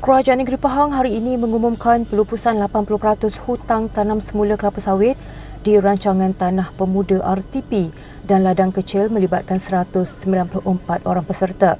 Kerajaan Negeri Pahang hari ini mengumumkan pelupusan 80% hutang tanam semula kelapa sawit di rancangan Tanah Pemuda RTP dan ladang kecil melibatkan 194 orang peserta.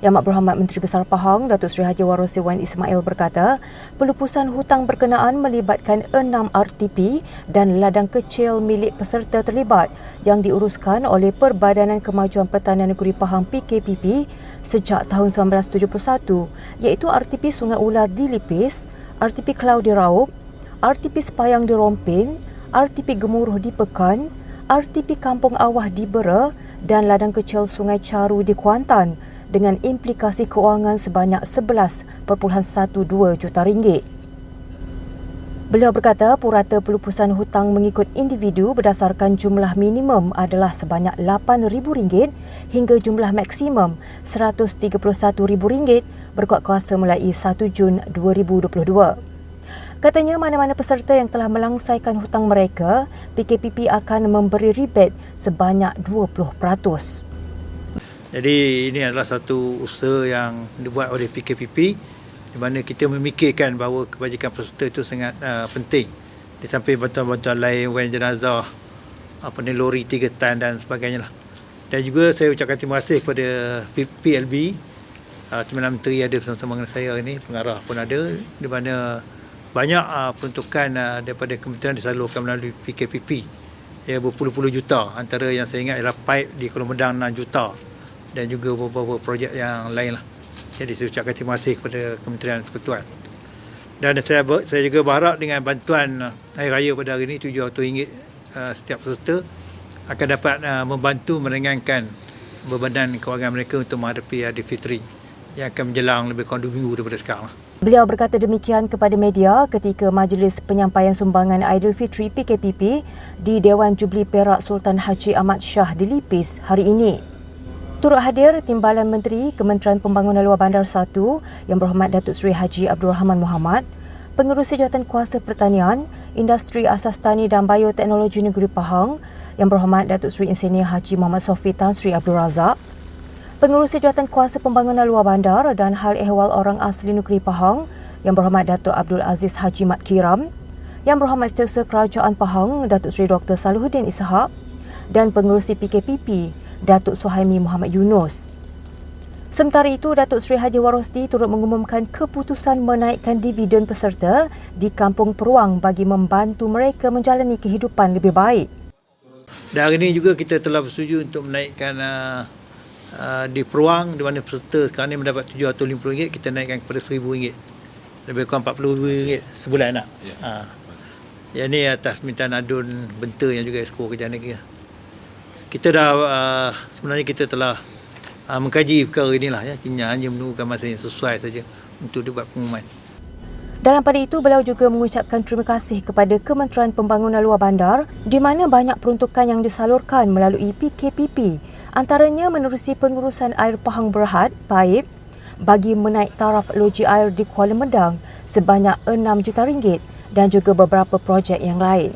Yang Berhormat Menteri Besar Pahang, Datuk Seri Haji Waros Wan Ismail berkata, pelupusan hutang berkenaan melibatkan 6 RTP dan ladang kecil milik peserta terlibat yang diuruskan oleh Perbadanan Kemajuan Pertanian Negeri Pahang PKPP sejak tahun 1971, iaitu RTP Sungai Ular di Lipis, RTP Kelau di Raup, RTP Sepayang di Rompin, RTP Gemuruh di Pekan, RTP Kampung Awah di Bera dan ladang kecil Sungai Caru di Kuantan dengan implikasi kewangan sebanyak 11.12 juta ringgit. Beliau berkata purata pelupusan hutang mengikut individu berdasarkan jumlah minimum adalah sebanyak RM8,000 hingga jumlah maksimum RM131,000 berkuat kuasa mulai 1 Jun 2022. Katanya mana-mana peserta yang telah melangsaikan hutang mereka, PKPP akan memberi rebate sebanyak 20%. Jadi ini adalah satu usaha yang dibuat oleh PKPP di mana kita memikirkan bahawa kebajikan peserta itu sangat penting. Di samping bantuan-bantuan lain, wan jenazah, lori 3 tan dan sebagainya lah. Dan juga saya ucapkan terima kasih kepada PLB, Timbalan Menteri ada bersama-sama dengan saya ini, pengarah pun ada, di mana banyak peruntukan daripada kementerian disalurkan melalui PKPP. Ya, berpuluh-puluh juta, antara yang saya ingat ialah pipe di Kuala Medang 6 juta. Dan juga beberapa projek yang lain lah. Jadi saya ucapkan terima kasih kepada Kementerian Persekutuan. Dan saya juga berharap dengan bantuan Hari Raya pada hari ini RM700 setiap peserta akan dapat membantu meringankan bebanan kewangan mereka untuk menghadapi Hari Fitri yang akan menjelang lebih kurang 2 minggu daripada sekarang. Beliau berkata demikian kepada media ketika majlis penyampaian sumbangan Aidilfitri PKPP di Dewan Jubli Perak Sultan Haji Ahmad Shah di Lipis hari ini. Turut hadir Timbalan Menteri Kementerian Pembangunan Luar Bandar 1 Yang Berhormat Datuk Seri Haji Abdul Rahman Mohamad, Pengerusi Jawatan Kuasa Pertanian, Industri Asas Tani dan Bioteknologi Negeri Pahang Yang Berhormat Datuk Seri Insinyur Haji Muhammad Sofi Tan Sri Abdul Razak, Pengerusi Jawatan Kuasa Pembangunan Luar Bandar dan Hal Ehwal Orang Asli Negeri Pahang Yang Berhormat Datuk Abdul Aziz Haji Mat Kiram, Yang Berhormat Setiausaha Kerajaan Pahang Datuk Seri Dr. Salahuddin Ishak dan Pengerusi PKPP Datuk Suhaimi Muhammad Yunus. Sementara itu, Datuk Seri Haji Warosdi turut mengumumkan keputusan menaikkan dividen peserta di Kampung Peruang bagi membantu mereka menjalani kehidupan lebih baik. Dan hari ini juga kita telah bersetuju untuk menaikkan di Peruang, di mana peserta sekarang ini mendapat RM750, kita naikkan kepada RM1,000. Lebih kurang RM40,000 sebulan nak. Yang ini atas permintaan Adun Benta yang juga Esko Kerajaan Negeri. Kita dah sebenarnya kita telah mengkaji perkara inilah ya, hanya menunggukan masa yang sesuai saja untuk dibuat pengumuman. Dalam pada itu, beliau juga mengucapkan terima kasih kepada Kementerian Pembangunan Luar Bandar di mana banyak peruntukan yang disalurkan melalui PKPP, antaranya menerusi pengurusan air Pahang Berhad, PAIP, bagi menaik taraf loji air di Kuala Medang sebanyak RM6 juta dan juga beberapa projek yang lain.